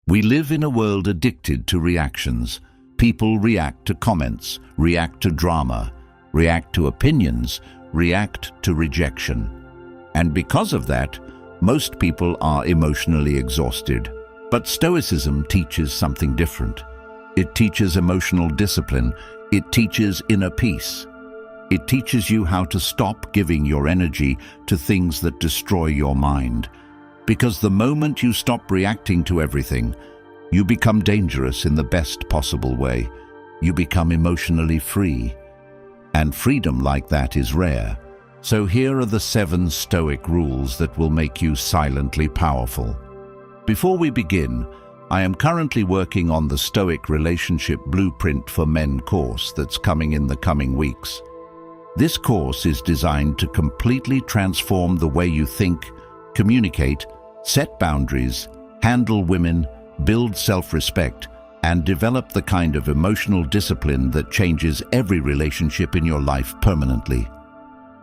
We live in a world addicted to reactions. People react to comments, react to drama, react to opinions, react to rejection. And because of that, most people are emotionally exhausted. But Stoicism teaches something different. It teaches emotional discipline. It teaches inner peace. It teaches you how to stop giving your energy to things that destroy your mind. Because the moment you stop reacting to everything, you become dangerous in the best possible way. You become emotionally free. And freedom like that is rare. So here are the 7 Stoic rules that will make you silently powerful. Before we begin, I am currently working on the Stoic Relationship Blueprint for Men course that's coming in the coming weeks. This course is designed to completely transform the way you think, communicate, set boundaries, handle women, build self-respect, and develop the kind of emotional discipline that changes every relationship in your life permanently.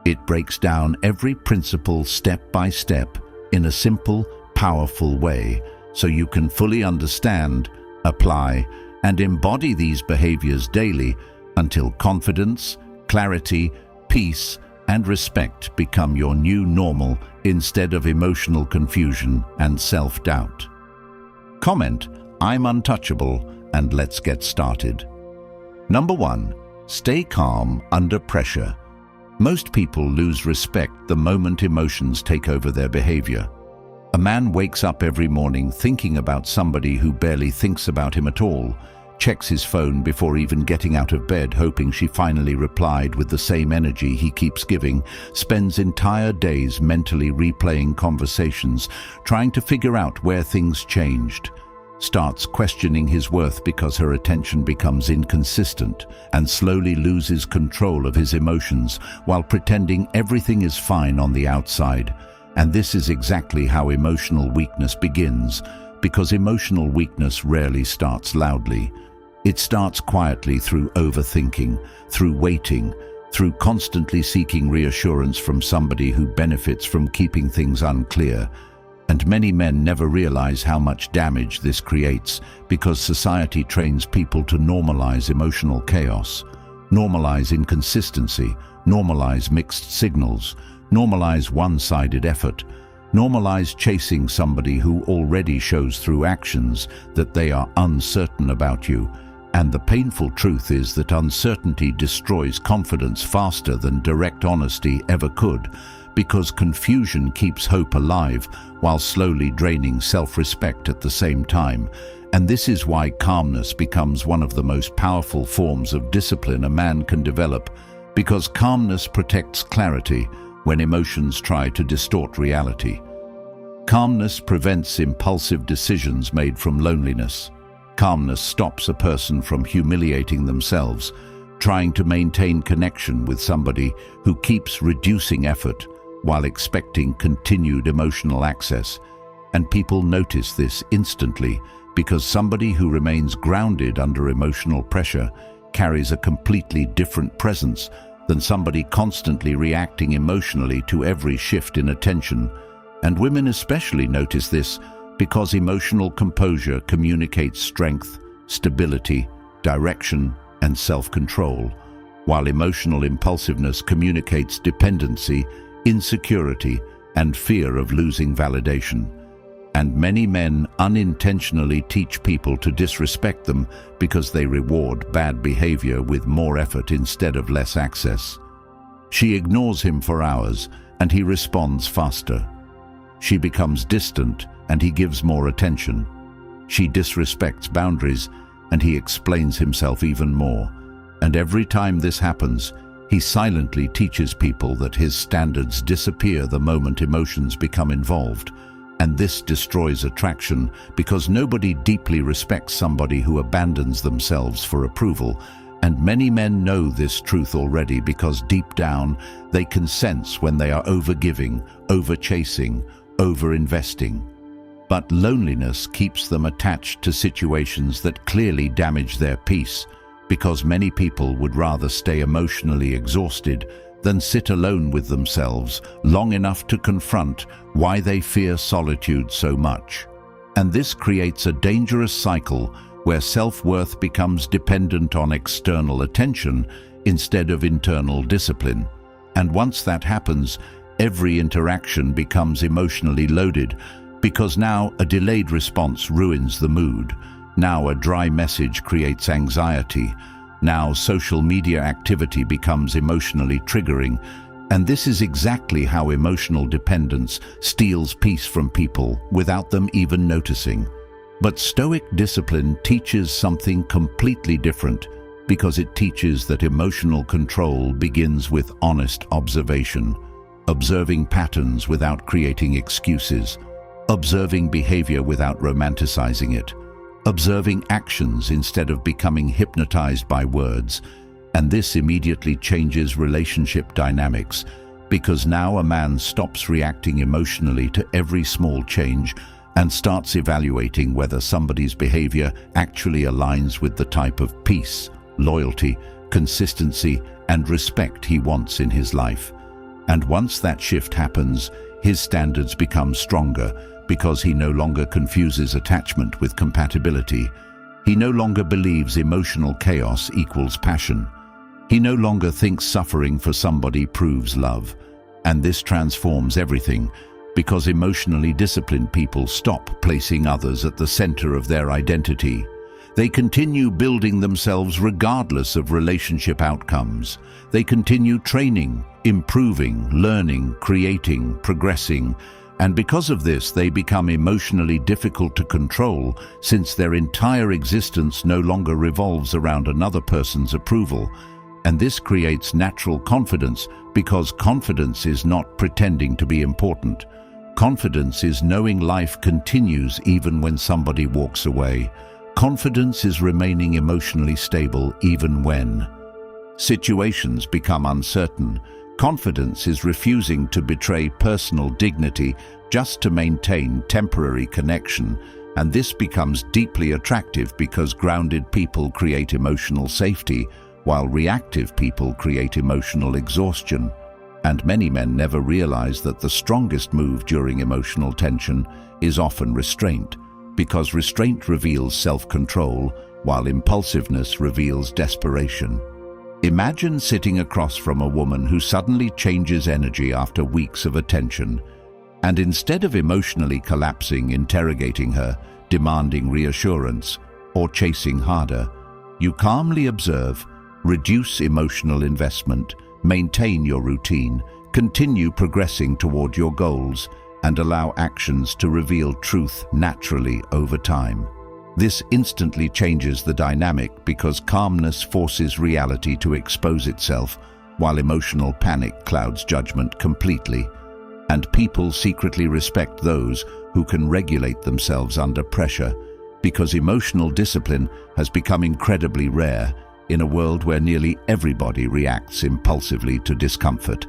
It breaks down every principle step by step in a simple, powerful way so you can fully understand, apply, and embody these behaviors daily until confidence, clarity, peace, and respect become your new normal instead of emotional confusion and self-doubt. Comment, "I'm untouchable," and let's get started. Number 1. Stay calm under pressure. Most people lose respect the moment emotions take over their behavior. A man wakes up every morning thinking about somebody who barely thinks about him at all, checks his phone before even getting out of bed, hoping she finally replied with the same energy he keeps giving, spends entire days mentally replaying conversations, trying to figure out where things changed, starts questioning his worth because her attention becomes inconsistent, and slowly loses control of his emotions while pretending everything is fine on the outside. And this is exactly how emotional weakness begins, because emotional weakness rarely starts loudly. It starts quietly through overthinking, through waiting, through constantly seeking reassurance from somebody who benefits from keeping things unclear. And many men never realize how much damage this creates because society trains people to normalize emotional chaos, normalize inconsistency, normalize mixed signals, normalize one-sided effort, normalize chasing somebody who already shows through actions that they are uncertain about you. And the painful truth is that uncertainty destroys confidence faster than direct honesty ever could, because confusion keeps hope alive while slowly draining self-respect at the same time. And this is why calmness becomes one of the most powerful forms of discipline a man can develop, because calmness protects clarity when emotions try to distort reality. Calmness prevents impulsive decisions made from loneliness. Calmness stops a person from humiliating themselves, trying to maintain connection with somebody who keeps reducing effort while expecting continued emotional access. And people notice this instantly because somebody who remains grounded under emotional pressure carries a completely different presence than somebody constantly reacting emotionally to every shift in attention. And women especially notice this because emotional composure communicates strength, stability, direction, and self-control, while emotional impulsiveness communicates dependency, insecurity, and fear of losing validation. And many men unintentionally teach people to disrespect them because they reward bad behavior with more effort instead of less access. She ignores him for hours, and he responds faster. She becomes distant, and he gives more attention. She disrespects boundaries, and he explains himself even more. And every time this happens, he silently teaches people that his standards disappear the moment emotions become involved. And this destroys attraction because nobody deeply respects somebody who abandons themselves for approval. And many men know this truth already because deep down they can sense when they are overgiving, overchasing, overinvesting. But loneliness keeps them attached to situations that clearly damage their peace, because many people would rather stay emotionally exhausted than sit alone with themselves long enough to confront why they fear solitude so much. And this creates a dangerous cycle where self-worth becomes dependent on external attention instead of internal discipline. And once that happens, every interaction becomes emotionally loaded, because now a delayed response ruins the mood. Now a dry message creates anxiety. Now social media activity becomes emotionally triggering. And this is exactly how emotional dependence steals peace from people without them even noticing. But Stoic discipline teaches something completely different, because it teaches that emotional control begins with honest observation, observing patterns without creating excuses, observing behavior without romanticizing it, observing actions instead of becoming hypnotized by words. And this immediately changes relationship dynamics, because now a man stops reacting emotionally to every small change and starts evaluating whether somebody's behavior actually aligns with the type of peace, loyalty, consistency, and respect he wants in his life. And once that shift happens, his standards become stronger, because he no longer confuses attachment with compatibility. He no longer believes emotional chaos equals passion. He no longer thinks suffering for somebody proves love. And this transforms everything, because emotionally disciplined people stop placing others at the center of their identity. They continue building themselves regardless of relationship outcomes. They continue training, improving, learning, creating, progressing. And because of this, they become emotionally difficult to control, since their entire existence no longer revolves around another person's approval. And this creates natural confidence, because confidence is not pretending to be important. Confidence is knowing life continues even when somebody walks away. Confidence is remaining emotionally stable even when situations become uncertain. Confidence is refusing to betray personal dignity just to maintain temporary connection. And this becomes deeply attractive, because grounded people create emotional safety, while reactive people create emotional exhaustion. And many men never realize that the strongest move during emotional tension is often restraint, because restraint reveals self-control, while impulsiveness reveals desperation. Imagine sitting across from a woman who suddenly changes energy after weeks of attention, and instead of emotionally collapsing, interrogating her, demanding reassurance, or chasing harder, you calmly observe, reduce emotional investment, maintain your routine, continue progressing toward your goals, and allow actions to reveal truth naturally over time. This instantly changes the dynamic, because calmness forces reality to expose itself, while emotional panic clouds judgment completely. And people secretly respect those who can regulate themselves under pressure, because emotional discipline has become incredibly rare in a world where nearly everybody reacts impulsively to discomfort.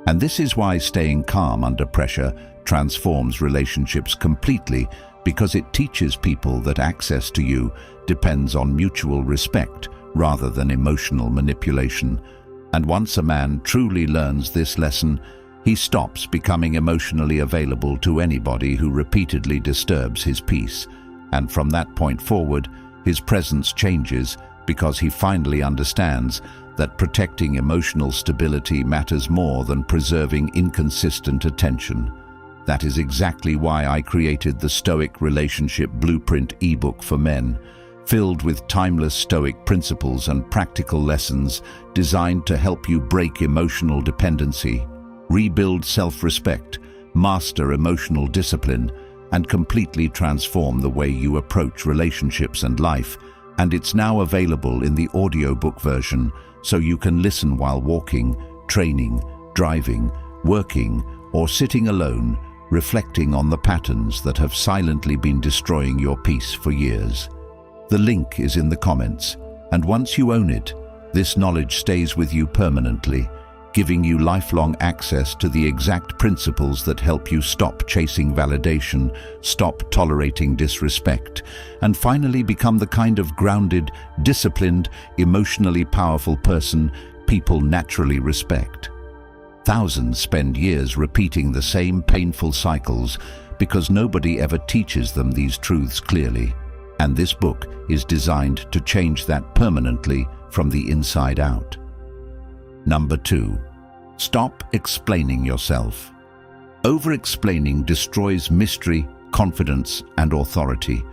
And this is why staying calm under pressure transforms relationships completely, because it teaches people that access to you depends on mutual respect rather than emotional manipulation. And once a man truly learns this lesson, he stops becoming emotionally available to anybody who repeatedly disturbs his peace. And from that point forward, his presence changes, because he finally understands that protecting emotional stability matters more than preserving inconsistent attention. That is exactly why I created the Stoic Relationship Blueprint ebook for men, filled with timeless Stoic principles and practical lessons designed to help you break emotional dependency, rebuild self-respect, master emotional discipline, and completely transform the way you approach relationships and life. And it's now available in the audiobook version, so you can listen while walking, training, driving, working, or sitting alone, reflecting on the patterns that have silently been destroying your peace for years. The link is in the comments, and once you own it, this knowledge stays with you permanently, giving you lifelong access to the exact principles that help you stop chasing validation, stop tolerating disrespect, and finally become the kind of grounded, disciplined, emotionally powerful person people naturally respect. Thousands spend years repeating the same painful cycles because nobody ever teaches them these truths clearly. And this book is designed to change that permanently from the inside out. Number 2. Stop explaining yourself. Over-explaining destroys mystery, confidence, and authority.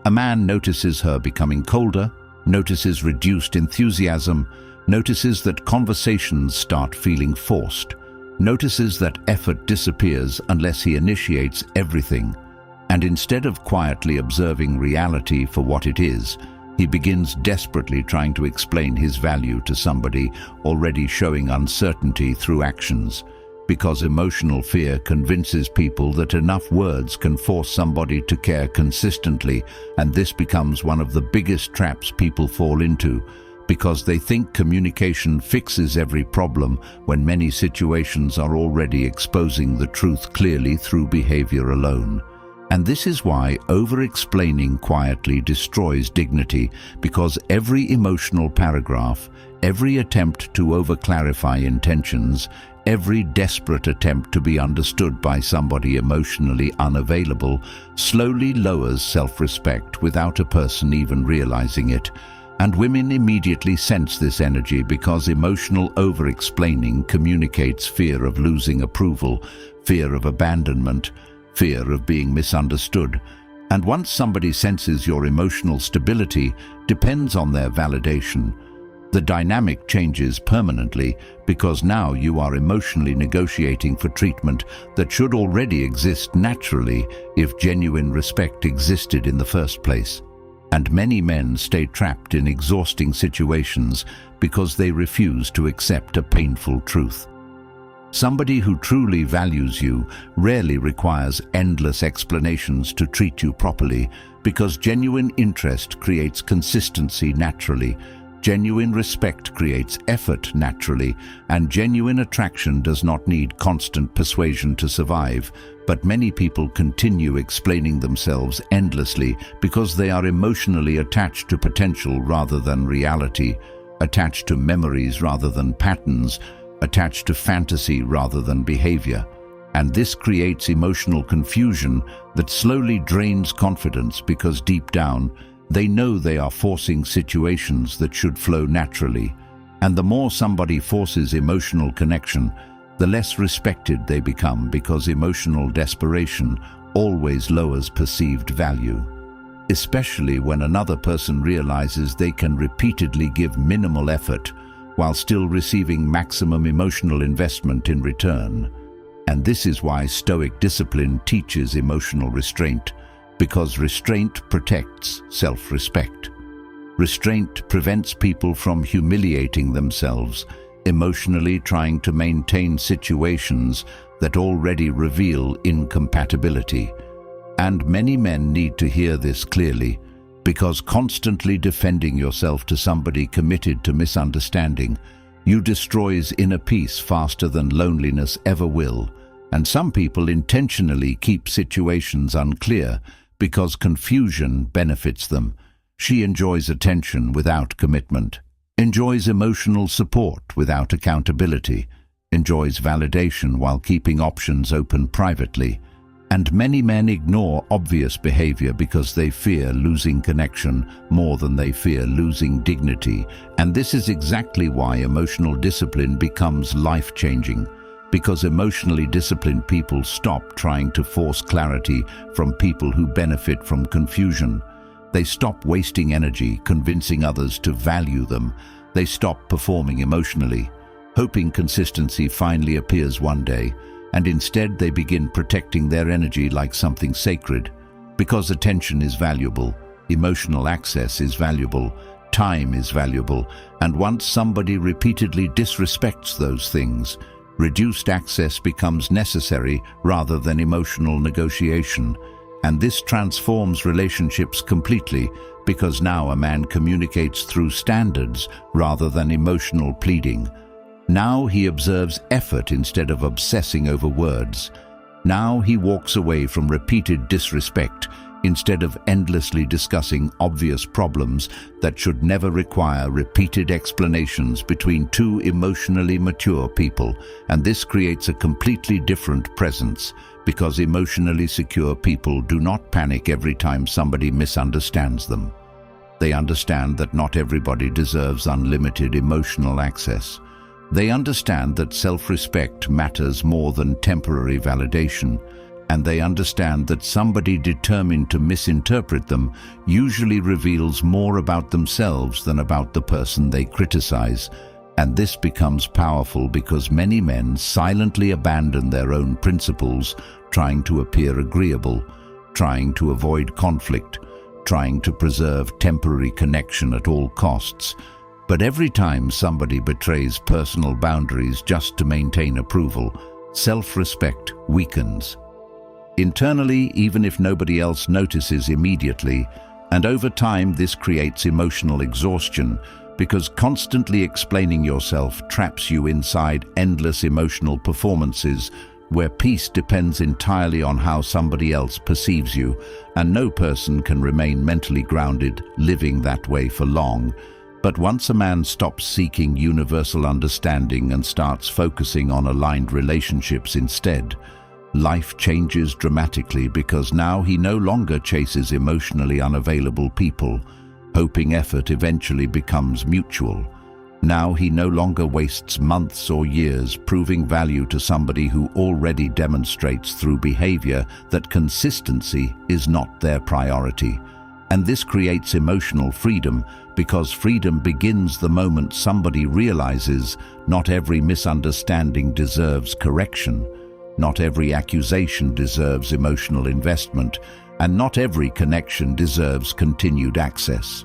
A man notices her becoming colder, notices reduced enthusiasm, notices that conversations start feeling forced, notices that effort disappears unless he initiates everything, and instead of quietly observing reality for what it is, he begins desperately trying to explain his value to somebody already showing uncertainty through actions, because emotional fear convinces people that enough words can force somebody to care consistently, and this becomes one of the biggest traps people fall into, because they think communication fixes every problem when many situations are already exposing the truth clearly through behavior alone. And this is why over-explaining quietly destroys dignity, because every emotional paragraph, every attempt to over-clarify intentions, every desperate attempt to be understood by somebody emotionally unavailable slowly lowers self-respect without a person even realizing it. And women immediately sense this energy because emotional over-explaining communicates fear of losing approval, fear of abandonment, fear of being misunderstood. And once somebody senses your emotional stability depends on their validation, the dynamic changes permanently, because now you are emotionally negotiating for treatment that should already exist naturally if genuine respect existed in the first place. And many men stay trapped in exhausting situations because they refuse to accept a painful truth. Somebody who truly values you rarely requires endless explanations to treat you properly, because genuine interest creates consistency naturally, genuine respect creates effort naturally, and genuine attraction does not need constant persuasion to survive. But many people continue explaining themselves endlessly because they are emotionally attached to potential rather than reality, attached to memories rather than patterns, attached to fantasy rather than behavior. And this creates emotional confusion that slowly drains confidence, because deep down, they know they are forcing situations that should flow naturally. And the more somebody forces emotional connection, the less respected they become, because emotional desperation always lowers perceived value. Especially when another person realizes they can repeatedly give minimal effort while still receiving maximum emotional investment in return. And this is why Stoic discipline teaches emotional restraint, because restraint protects self-respect. Restraint prevents people from humiliating themselves, emotionally trying to maintain situations that already reveal incompatibility. And many men need to hear this clearly, because constantly defending yourself to somebody committed to misunderstanding you destroys inner peace faster than loneliness ever will. And some people intentionally keep situations unclear because confusion benefits them. She enjoys attention without commitment, enjoys emotional support without accountability, enjoys validation while keeping options open privately. And many men ignore obvious behavior because they fear losing connection more than they fear losing dignity. And this is exactly why emotional discipline becomes life-changing, because emotionally disciplined people stop trying to force clarity from people who benefit from confusion. They stop wasting energy convincing others to value them. They stop performing emotionally, hoping consistency finally appears one day, and instead they begin protecting their energy like something sacred, because attention is valuable, emotional access is valuable, time is valuable, and once somebody repeatedly disrespects those things, reduced access becomes necessary rather than emotional negotiation. And this transforms relationships completely, because now a man communicates through standards rather than emotional pleading. Now he observes effort instead of obsessing over words. Now he walks away from repeated disrespect instead of endlessly discussing obvious problems that should never require repeated explanations between two emotionally mature people. And this creates a completely different presence, because emotionally secure people do not panic every time somebody misunderstands them. They understand that not everybody deserves unlimited emotional access. They understand that self-respect matters more than temporary validation, and they understand that somebody determined to misinterpret them usually reveals more about themselves than about the person they criticize. And this becomes powerful because many men silently abandon their own principles, trying to appear agreeable, trying to avoid conflict, trying to preserve temporary connection at all costs. But every time somebody betrays personal boundaries just to maintain approval, self-respect weakens. Internally, even if nobody else notices immediately, and over time this creates emotional exhaustion, because constantly explaining yourself traps you inside endless emotional performances where peace depends entirely on how somebody else perceives you, and no person can remain mentally grounded living that way for long. But once a man stops seeking universal understanding and starts focusing on aligned relationships instead, life changes dramatically, because now he no longer chases emotionally unavailable people, hoping effort eventually becomes mutual. Now he no longer wastes months or years proving value to somebody who already demonstrates through behavior that consistency is not their priority. And this creates emotional freedom, because freedom begins the moment somebody realizes not every misunderstanding deserves correction. Not every accusation deserves emotional investment, and not every connection deserves continued access.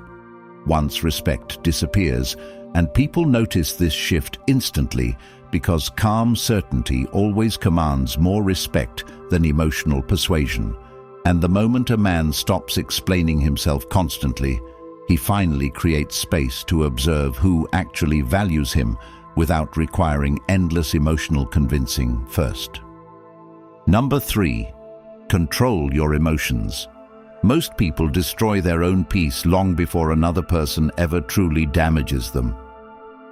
Once respect disappears, and people notice this shift instantly, because calm certainty always commands more respect than emotional persuasion. And the moment a man stops explaining himself constantly, he finally creates space to observe who actually values him without requiring endless emotional convincing first. Number 3. Control your emotions. Most people destroy their own peace long before another person ever truly damages them.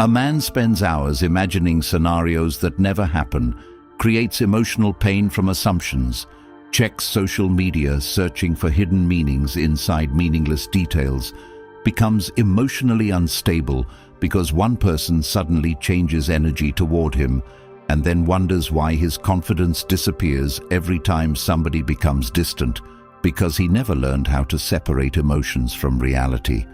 A man spends hours imagining scenarios that never happen, creates emotional pain from assumptions, checks social media searching for hidden meanings inside meaningless details, becomes emotionally unstable because one person suddenly changes energy toward him, and then wonders why his confidence disappears every time somebody becomes distant, because he never learned how to separate emotions from reality.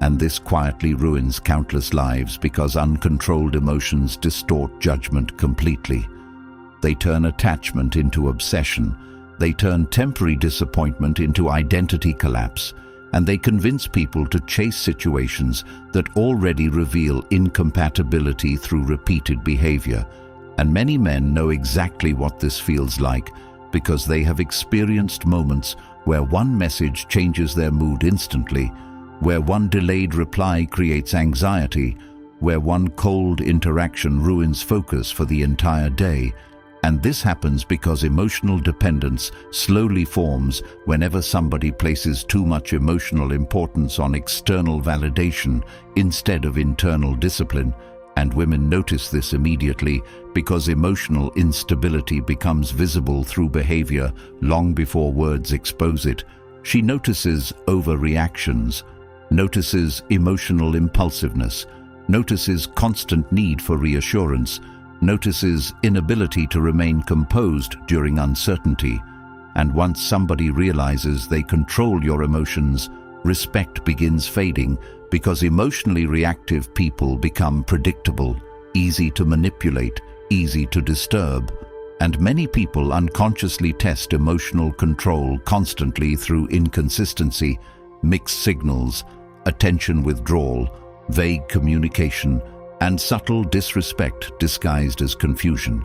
And this quietly ruins countless lives, because uncontrolled emotions distort judgment completely. They turn attachment into obsession, they turn temporary disappointment into identity collapse, and they convince people to chase situations that already reveal incompatibility through repeated behavior. And many men know exactly what this feels like, because they have experienced moments where one message changes their mood instantly, where one delayed reply creates anxiety, where one cold interaction ruins focus for the entire day. And this happens because emotional dependence slowly forms whenever somebody places too much emotional importance on external validation instead of internal discipline. And women notice this immediately, because emotional instability becomes visible through behavior long before words expose it. She notices overreactions, notices emotional impulsiveness, notices constant need for reassurance, notices inability to remain composed during uncertainty. And once somebody realizes they control your emotions, respect begins fading, because emotionally reactive people become predictable, easy to manipulate, easy to disturb. And many people unconsciously test emotional control constantly through inconsistency, mixed signals, attention withdrawal, vague communication, and subtle disrespect disguised as confusion.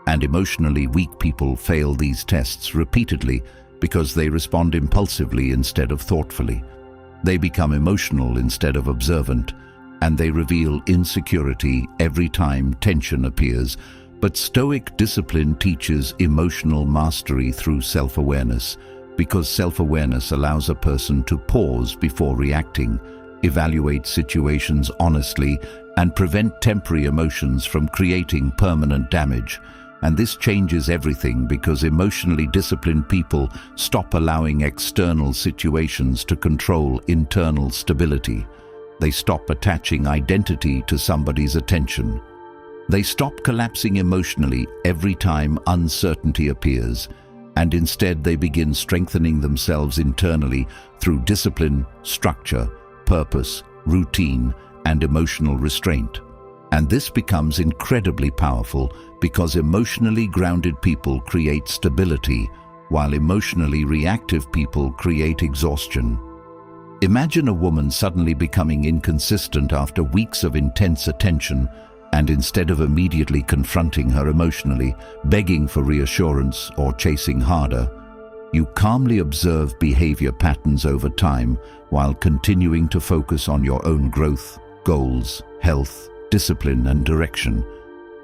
And emotionally weak people fail these tests repeatedly because they respond impulsively instead of thoughtfully. They become emotional instead of observant, and they reveal insecurity every time tension appears. But Stoic discipline teaches emotional mastery through self-awareness, because self-awareness allows a person to pause before reacting, evaluate situations honestly, and prevent temporary emotions from creating permanent damage. And this changes everything because emotionally disciplined people stop allowing external situations to control internal stability. They stop attaching identity to somebody's attention. They stop collapsing emotionally every time uncertainty appears, and instead they begin strengthening themselves internally through discipline, structure, purpose, routine, and emotional restraint. And this becomes incredibly powerful because emotionally grounded people create stability, while emotionally reactive people create exhaustion. Imagine a woman suddenly becoming inconsistent after weeks of intense attention, and instead of immediately confronting her emotionally, begging for reassurance, or chasing harder, you calmly observe behavior patterns over time while continuing to focus on your own growth, goals, health, discipline, and direction.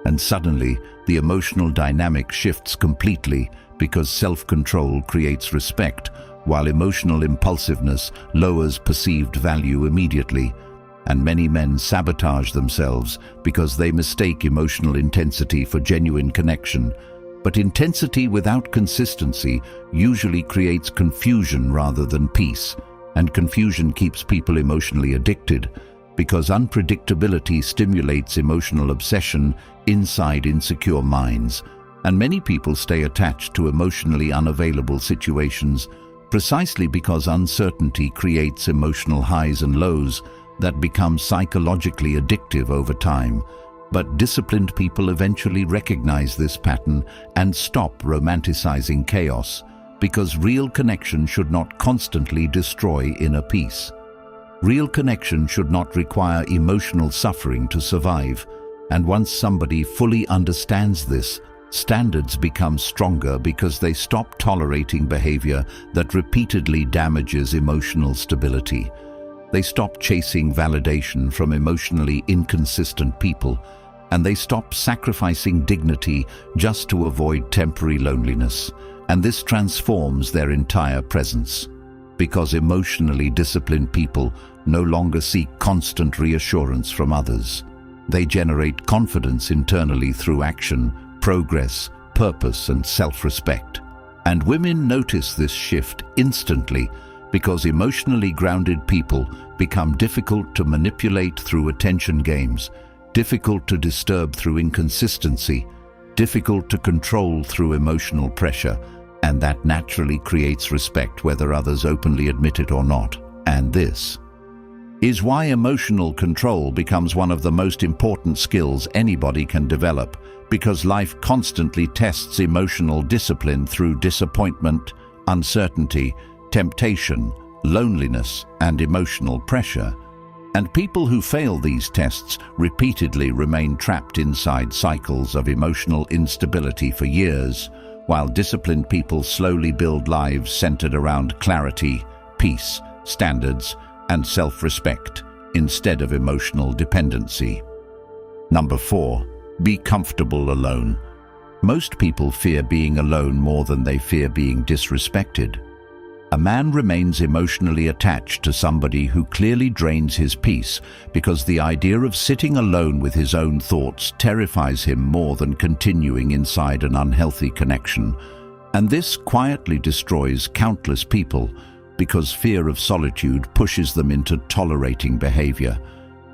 And suddenly, the emotional dynamic shifts completely because self-control creates respect, while emotional impulsiveness lowers perceived value immediately. And many men sabotage themselves because they mistake emotional intensity for genuine connection. But intensity without consistency usually creates confusion rather than peace, and confusion keeps people emotionally addicted because unpredictability stimulates emotional obsession inside insecure minds. And many people stay attached to emotionally unavailable situations precisely because uncertainty creates emotional highs and lows that become psychologically addictive over time. But disciplined people eventually recognize this pattern and stop romanticizing chaos, because real connection should not constantly destroy inner peace. Real connection should not require emotional suffering to survive, and once somebody fully understands this, standards become stronger because they stop tolerating behavior that repeatedly damages emotional stability. They stop chasing validation from emotionally inconsistent people, and they stop sacrificing dignity just to avoid temporary loneliness. And this transforms their entire presence, because emotionally disciplined people no longer seek constant reassurance from others. They generate confidence internally through action, progress, purpose, and self-respect. And women notice this shift instantly because emotionally grounded people become difficult to manipulate through attention games, difficult to disturb through inconsistency, difficult to control through emotional pressure, and that naturally creates respect whether others openly admit it or not. And this is why emotional control becomes one of the most important skills anybody can develop, because life constantly tests emotional discipline through disappointment, uncertainty, temptation, loneliness, and emotional pressure. And people who fail these tests repeatedly remain trapped inside cycles of emotional instability for years, while disciplined people slowly build lives centered around clarity, peace, standards, and self-respect instead of emotional dependency. Number 4. Be comfortable alone. Most people fear being alone more than they fear being disrespected. A man remains emotionally attached to somebody who clearly drains his peace because the idea of sitting alone with his own thoughts terrifies him more than continuing inside an unhealthy connection. And this quietly destroys countless people because fear of solitude pushes them into tolerating behavior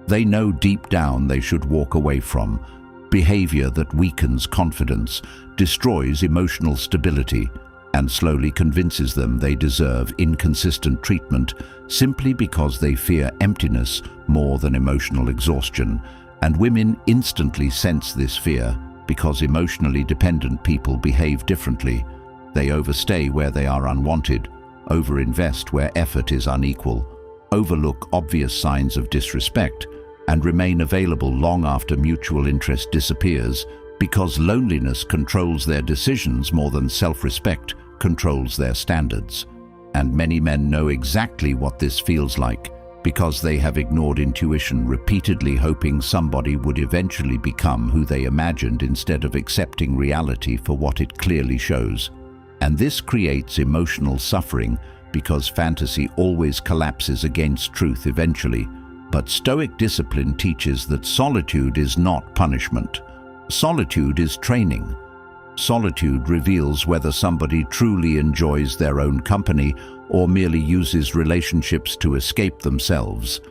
they know deep down they should walk away from, behavior that weakens confidence, destroys emotional stability, and slowly convinces them they deserve inconsistent treatment simply because they fear emptiness more than emotional exhaustion. And women instantly sense this fear because emotionally dependent people behave differently. They overstay where they are unwanted, overinvest where effort is unequal, overlook obvious signs of disrespect, and remain available long after mutual interest disappears because loneliness controls their decisions more than self-respect controls their standards. And many men know exactly what this feels like because they have ignored intuition, repeatedly hoping somebody would eventually become who they imagined instead of accepting reality for what it clearly shows. And this creates emotional suffering because fantasy always collapses against truth eventually. But Stoic discipline teaches that solitude is not punishment. Solitude is training. Solitude reveals whether somebody truly enjoys their own company or merely uses relationships to escape themselves.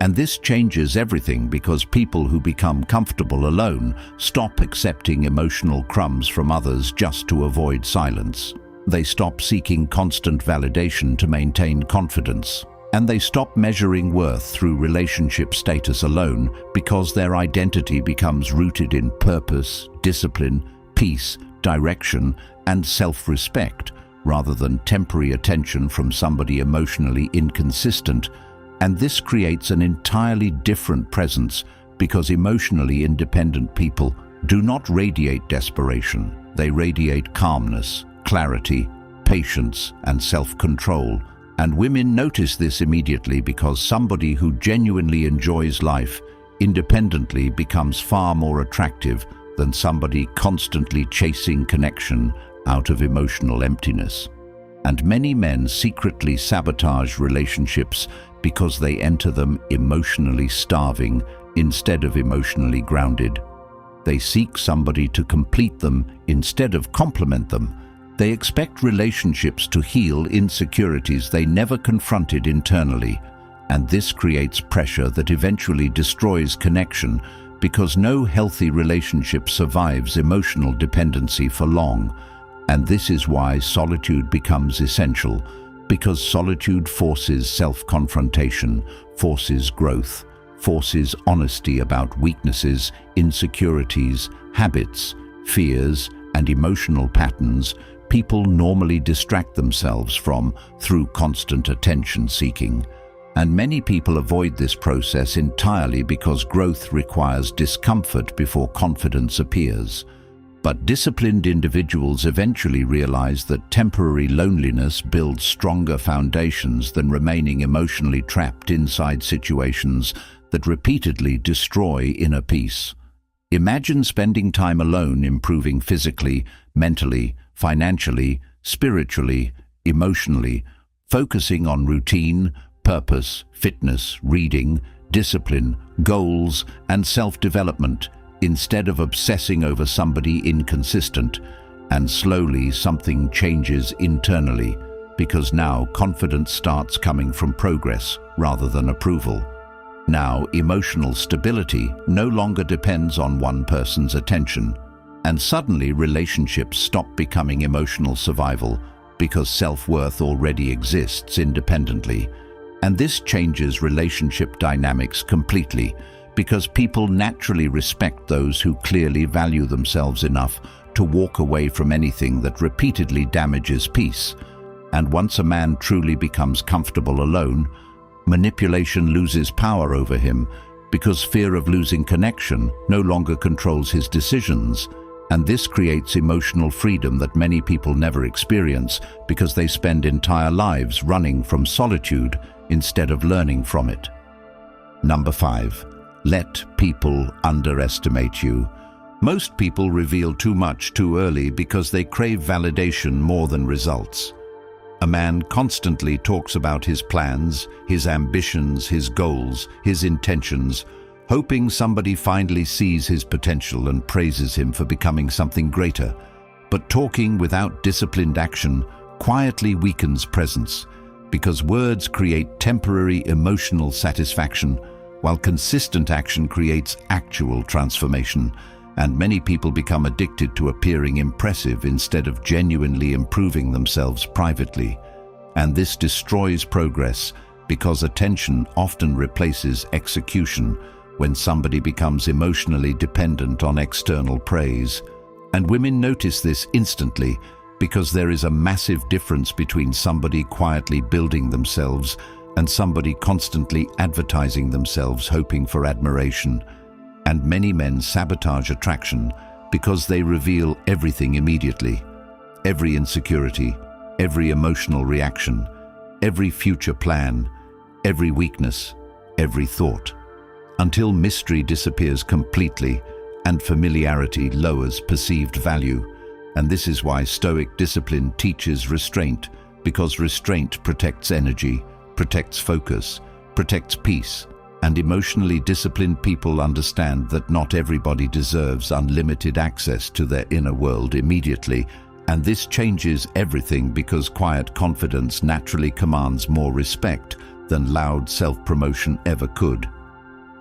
And this changes everything because people who become comfortable alone stop accepting emotional crumbs from others just to avoid silence. They stop seeking constant validation to maintain confidence. And they stop measuring worth through relationship status alone because their identity becomes rooted in purpose, discipline, peace, direction, and self-respect, rather than temporary attention from somebody emotionally inconsistent. And this creates an entirely different presence because emotionally independent people do not radiate desperation. They radiate calmness, clarity, patience, and self-control. And women notice this immediately because somebody who genuinely enjoys life independently becomes far more attractive than somebody constantly chasing connection out of emotional emptiness. And many men secretly sabotage relationships because they enter them emotionally starving instead of emotionally grounded. They seek somebody to complete them instead of complement them. They expect relationships to heal insecurities they never confronted internally, and this creates pressure that eventually destroys connection because no healthy relationship survives emotional dependency for long. And this is why solitude becomes essential, because solitude forces self-confrontation, forces growth, forces honesty about weaknesses, insecurities, habits, fears, and emotional patterns people normally distract themselves from through constant attention-seeking. And many people avoid this process entirely because growth requires discomfort before confidence appears. But disciplined individuals eventually realize that temporary loneliness builds stronger foundations than remaining emotionally trapped inside situations that repeatedly destroy inner peace. Imagine spending time alone improving physically, mentally, financially, spiritually, emotionally, focusing on routine, purpose, fitness, reading, discipline, goals, and self-development, instead of obsessing over somebody inconsistent. And slowly something changes internally, because now confidence starts coming from progress rather than approval. Now emotional stability no longer depends on one person's attention, and suddenly relationships stop becoming emotional survival because self-worth already exists independently. And this changes relationship dynamics completely because people naturally respect those who clearly value themselves enough to walk away from anything that repeatedly damages peace. And once a man truly becomes comfortable alone, manipulation loses power over him because fear of losing connection no longer controls his decisions. And this creates emotional freedom that many people never experience because they spend entire lives running from solitude instead of learning from it. Number 5. Let people underestimate you. Most people reveal too much too early because they crave validation more than results. A man constantly talks about his plans, his ambitions, his goals, his intentions, hoping somebody finally sees his potential and praises him for becoming something greater. But talking without disciplined action quietly weakens presence, because words create temporary emotional satisfaction, while consistent action creates actual transformation. And many people become addicted to appearing impressive instead of genuinely improving themselves privately. And this destroys progress because attention often replaces execution when somebody becomes emotionally dependent on external praise. And women notice this instantly because there is a massive difference between somebody quietly building themselves and somebody constantly advertising themselves hoping for admiration. And many men sabotage attraction because they reveal everything immediately. Every insecurity, every emotional reaction, every future plan, every weakness, every thought, until mystery disappears completely and familiarity lowers perceived value. And this is why Stoic discipline teaches restraint, because restraint protects energy, protects focus, protects peace, and emotionally disciplined people understand that not everybody deserves unlimited access to their inner world immediately, and this changes everything because quiet confidence naturally commands more respect than loud self-promotion ever could.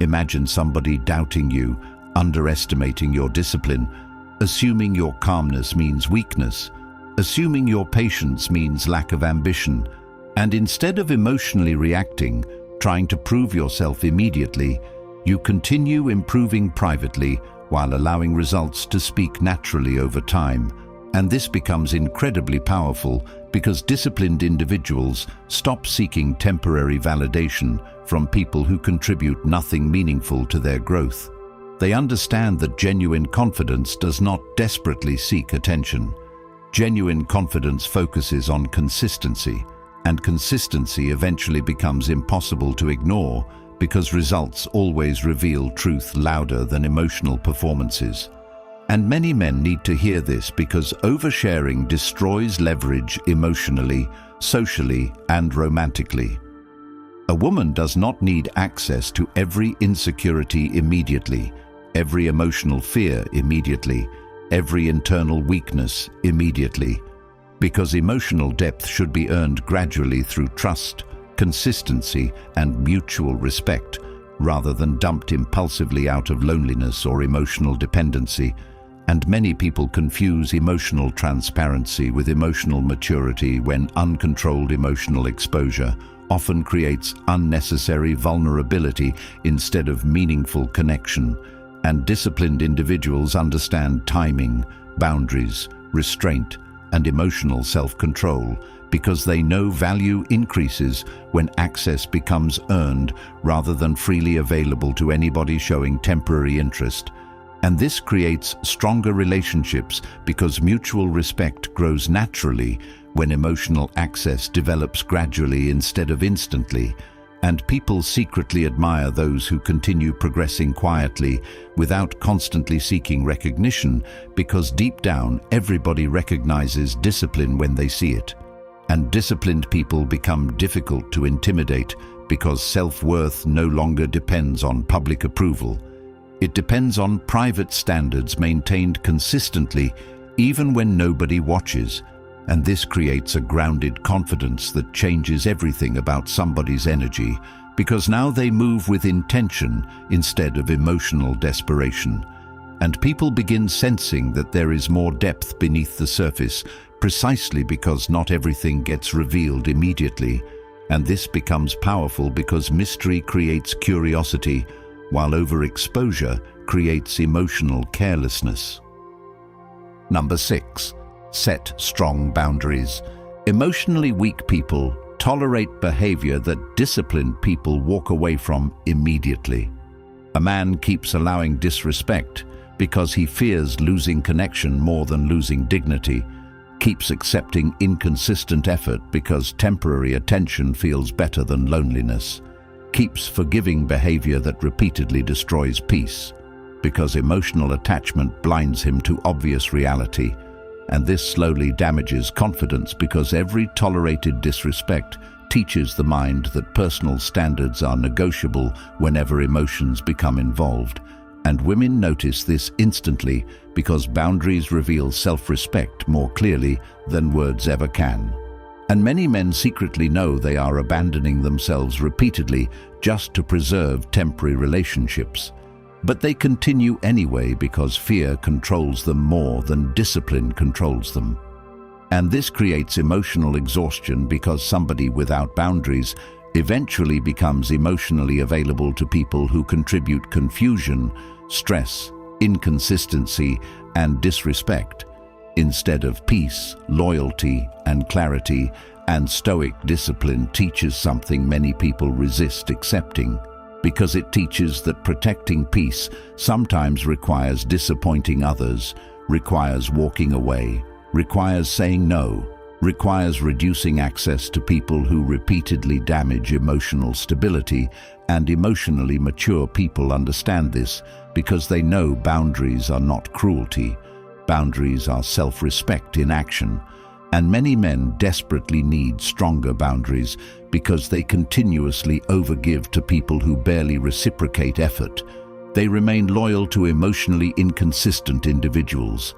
Imagine somebody doubting you, underestimating your discipline, assuming your calmness means weakness, assuming your patience means lack of ambition, and instead of emotionally reacting, trying to prove yourself immediately, you continue improving privately while allowing results to speak naturally over time. And this becomes incredibly powerful because disciplined individuals stop seeking temporary validation from people who contribute nothing meaningful to their growth. They understand that genuine confidence does not desperately seek attention. Genuine confidence focuses on consistency, and consistency eventually becomes impossible to ignore because results always reveal truth louder than emotional performances. And many men need to hear this because oversharing destroys leverage emotionally, socially, and romantically. A woman does not need access to every insecurity immediately, every emotional fear immediately, every internal weakness immediately, because emotional depth should be earned gradually through trust, consistency, and mutual respect, rather than dumped impulsively out of loneliness or emotional dependency. And many people confuse emotional transparency with emotional maturity when uncontrolled emotional exposure often creates unnecessary vulnerability instead of meaningful connection. And disciplined individuals understand timing, boundaries, restraint, and emotional self-control because they know value increases when access becomes earned rather than freely available to anybody showing temporary interest. And this creates stronger relationships because mutual respect grows naturally when emotional access develops gradually instead of instantly. And people secretly admire those who continue progressing quietly without constantly seeking recognition because deep down everybody recognizes discipline when they see it. And disciplined people become difficult to intimidate because self-worth no longer depends on public approval. It depends on private standards maintained consistently, even when nobody watches. And this creates a grounded confidence that changes everything about somebody's energy, because now they move with intention instead of emotional desperation. And people begin sensing that there is more depth beneath the surface, precisely because not everything gets revealed immediately. And this becomes powerful because mystery creates curiosity, while overexposure creates emotional carelessness. Number 6. Set strong boundaries. Emotionally weak people tolerate behavior that disciplined people walk away from immediately. A man keeps allowing disrespect because he fears losing connection more than losing dignity, keeps accepting inconsistent effort because temporary attention feels better than loneliness, keeps forgiving behavior that repeatedly destroys peace because emotional attachment blinds him to obvious reality. And this slowly damages confidence because every tolerated disrespect teaches the mind that personal standards are negotiable whenever emotions become involved. And women notice this instantly because boundaries reveal self-respect more clearly than words ever can. And many men secretly know they are abandoning themselves repeatedly just to preserve temporary relationships. But they continue anyway because fear controls them more than discipline controls them. And this creates emotional exhaustion because somebody without boundaries eventually becomes emotionally available to people who contribute confusion, stress, inconsistency, and disrespect, instead of peace, loyalty, and clarity. And Stoic discipline teaches something many people resist accepting, because it teaches that protecting peace sometimes requires disappointing others, requires walking away, requires saying no, requires reducing access to people who repeatedly damage emotional stability. And emotionally mature people understand this because they know boundaries are not cruelty. Boundaries are self-respect in action, and many men desperately need stronger boundaries because they continuously overgive to people who barely reciprocate effort. They remain loyal to emotionally inconsistent individuals.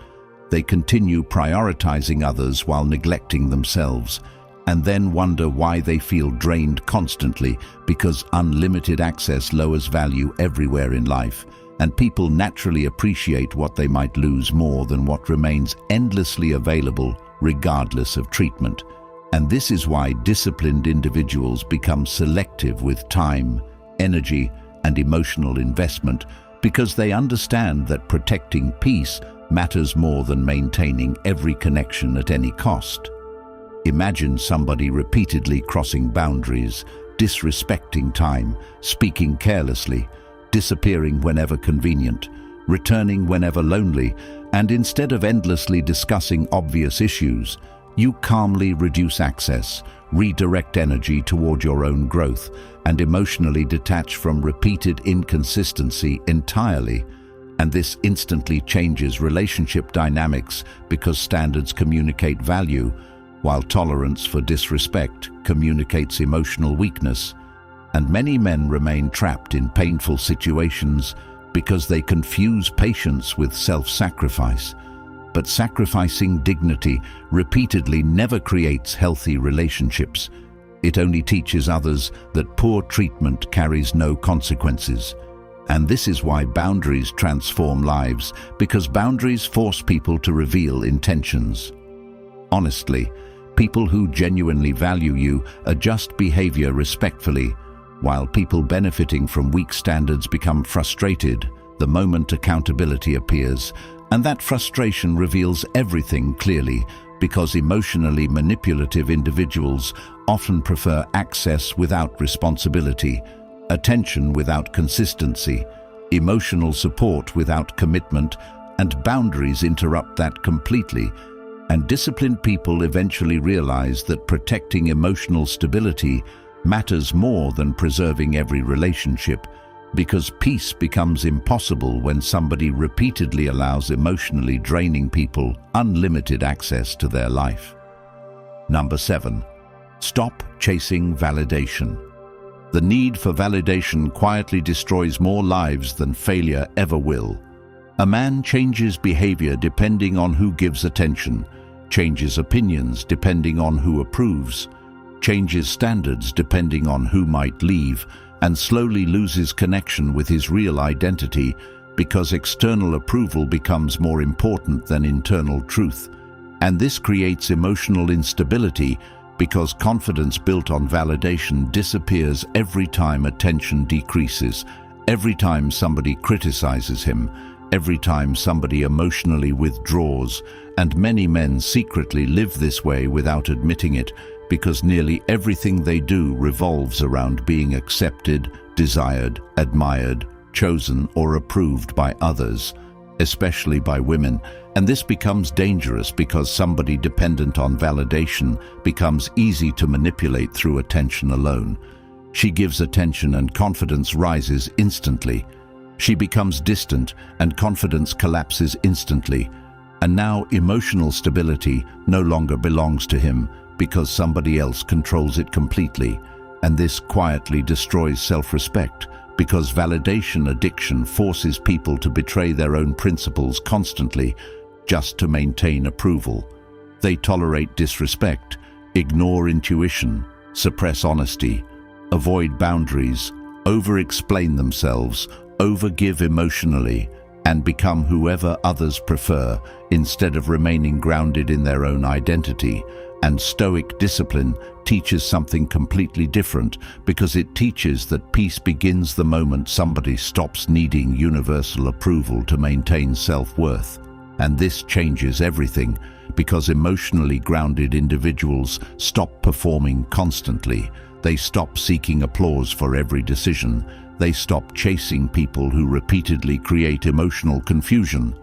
They continue prioritizing others while neglecting themselves, and then wonder why they feel drained constantly because unlimited access lowers value everywhere in life, and people naturally appreciate what they might lose more than what remains endlessly available regardless of treatment. And this is why disciplined individuals become selective with time, energy, and emotional investment, because they understand that protecting peace matters more than maintaining every connection at any cost. Imagine somebody repeatedly crossing boundaries, disrespecting time, speaking carelessly, disappearing whenever convenient, returning whenever lonely, and instead of endlessly discussing obvious issues, you calmly reduce access, redirect energy toward your own growth, and emotionally detach from repeated inconsistency entirely. And this instantly changes relationship dynamics because standards communicate value, while tolerance for disrespect communicates emotional weakness. And many men remain trapped in painful situations because they confuse patience with self-sacrifice. But sacrificing dignity repeatedly never creates healthy relationships. It only teaches others that poor treatment carries no consequences. And this is why boundaries transform lives, because boundaries force people to reveal intentions. Honestly, people who genuinely value you adjust behavior respectfully, while people benefiting from weak standards become frustrated the moment accountability appears, and that frustration reveals everything clearly, because emotionally manipulative individuals often prefer access without responsibility, attention without consistency, emotional support without commitment, and boundaries interrupt that completely. And disciplined people eventually realize that protecting emotional stability matters more than preserving every relationship, because peace becomes impossible when somebody repeatedly allows emotionally draining people unlimited access to their life. Number 7. Stop chasing validation. The need for validation quietly destroys more lives than failure ever will. A man changes behavior depending on who gives attention, changes opinions depending on who approves, changes standards depending on who might leave, and slowly loses connection with his real identity because external approval becomes more important than internal truth. And this creates emotional instability because confidence built on validation disappears every time attention decreases, every time somebody criticizes him, every time somebody emotionally withdraws. And many men secretly live this way without admitting it, because nearly everything they do revolves around being accepted, desired, admired, chosen, or approved by others, especially by women. And this becomes dangerous because somebody dependent on validation becomes easy to manipulate through attention alone. She gives attention and confidence rises instantly. She becomes distant and confidence collapses instantly. And now emotional stability no longer belongs to him, because somebody else controls it completely. And this quietly destroys self-respect, because validation addiction forces people to betray their own principles constantly just to maintain approval. They tolerate disrespect, ignore intuition, suppress honesty, avoid boundaries, over-explain themselves, overgive emotionally, and become whoever others prefer instead of remaining grounded in their own identity. And Stoic discipline teaches something completely different, because it teaches that peace begins the moment somebody stops needing universal approval to maintain self-worth. And this changes everything, because emotionally grounded individuals stop performing constantly. They stop seeking applause for every decision. They stop chasing people who repeatedly create emotional confusion.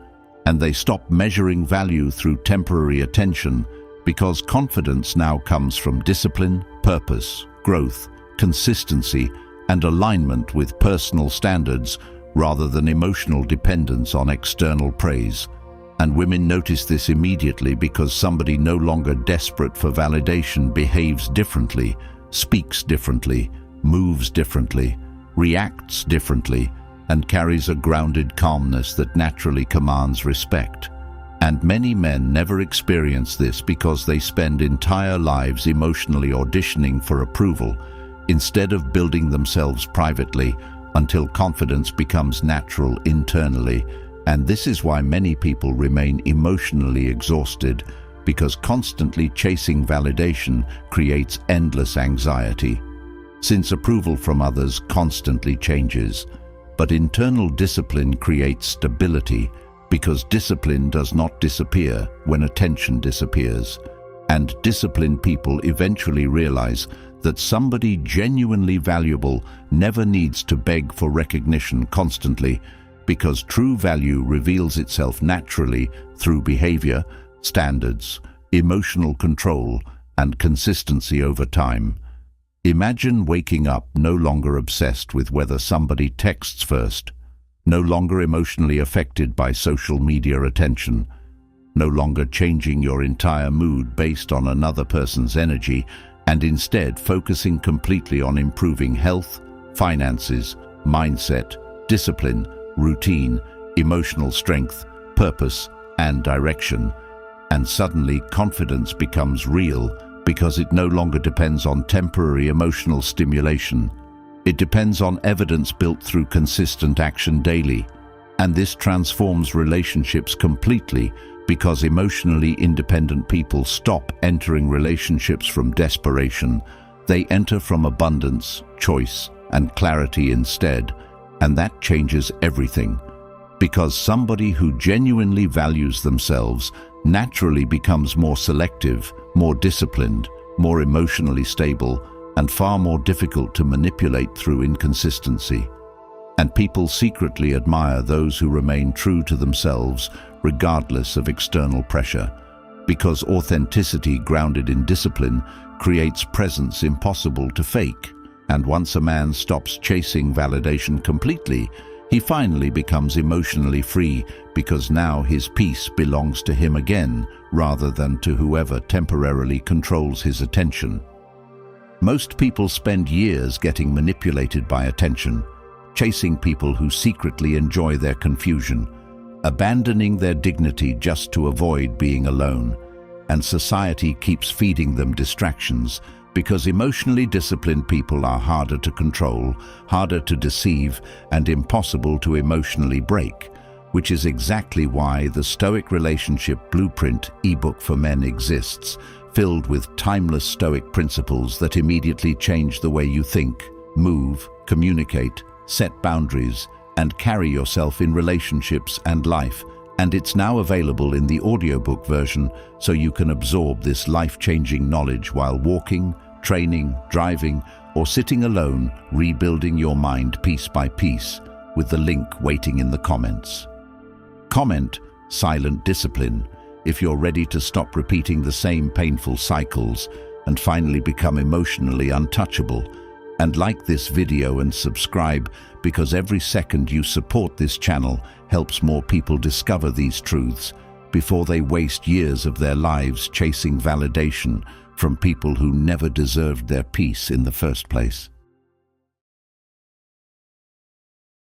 And they stop measuring value through temporary attention, because confidence now comes from discipline, purpose, growth, consistency, and alignment with personal standards rather than emotional dependence on external praise. And women notice this immediately because somebody no longer desperate for validation behaves differently, speaks differently, moves differently, reacts differently, and carries a grounded calmness that naturally commands respect. And many men never experience this because they spend entire lives emotionally auditioning for approval, instead of building themselves privately until confidence becomes natural internally. And this is why many people remain emotionally exhausted, because constantly chasing validation creates endless anxiety. Since approval from others constantly changes, but internal discipline creates stability, because discipline does not disappear when attention disappears. And disciplined people eventually realize that somebody genuinely valuable never needs to beg for recognition constantly, because true value reveals itself naturally through behavior, standards, emotional control, and consistency over time. Imagine waking up no longer obsessed with whether somebody texts first, no longer emotionally affected by social media attention, no longer changing your entire mood based on another person's energy, and instead focusing completely on improving health, finances, mindset, discipline, routine, emotional strength, purpose, and direction. And suddenly confidence becomes real, because it no longer depends on temporary emotional stimulation. It depends on evidence built through consistent action daily. And this transforms relationships completely, because emotionally independent people stop entering relationships from desperation. They enter from abundance, choice, and clarity instead. And that changes everything, because somebody who genuinely values themselves naturally becomes more selective, more disciplined, more emotionally stable, and far more difficult to manipulate through inconsistency. And people secretly admire those who remain true to themselves regardless of external pressure, because authenticity grounded in discipline creates presence impossible to fake. And once a man stops chasing validation completely, he finally becomes emotionally free, because now his peace belongs to him again, rather than to whoever temporarily controls his attention. Most people spend years getting manipulated by attention, chasing people who secretly enjoy their confusion, abandoning their dignity just to avoid being alone. And society keeps feeding them distractions, because emotionally disciplined people are harder to control, harder to deceive, and impossible to emotionally break, which is exactly why the Stoic Relationship Blueprint ebook for men exists, filled with timeless Stoic principles that immediately change the way you think, move, communicate, set boundaries, and carry yourself in relationships and life. And it's now available in the audiobook version, so you can absorb this life-changing knowledge while walking, training, driving, or sitting alone, rebuilding your mind piece by piece, with the link waiting in the comments. Comment Silent Discipline if you're ready to stop repeating the same painful cycles and finally become emotionally untouchable. And like this video and subscribe, because every second you support this channel helps more people discover these truths before they waste years of their lives chasing validation from people who never deserved their peace in the first place.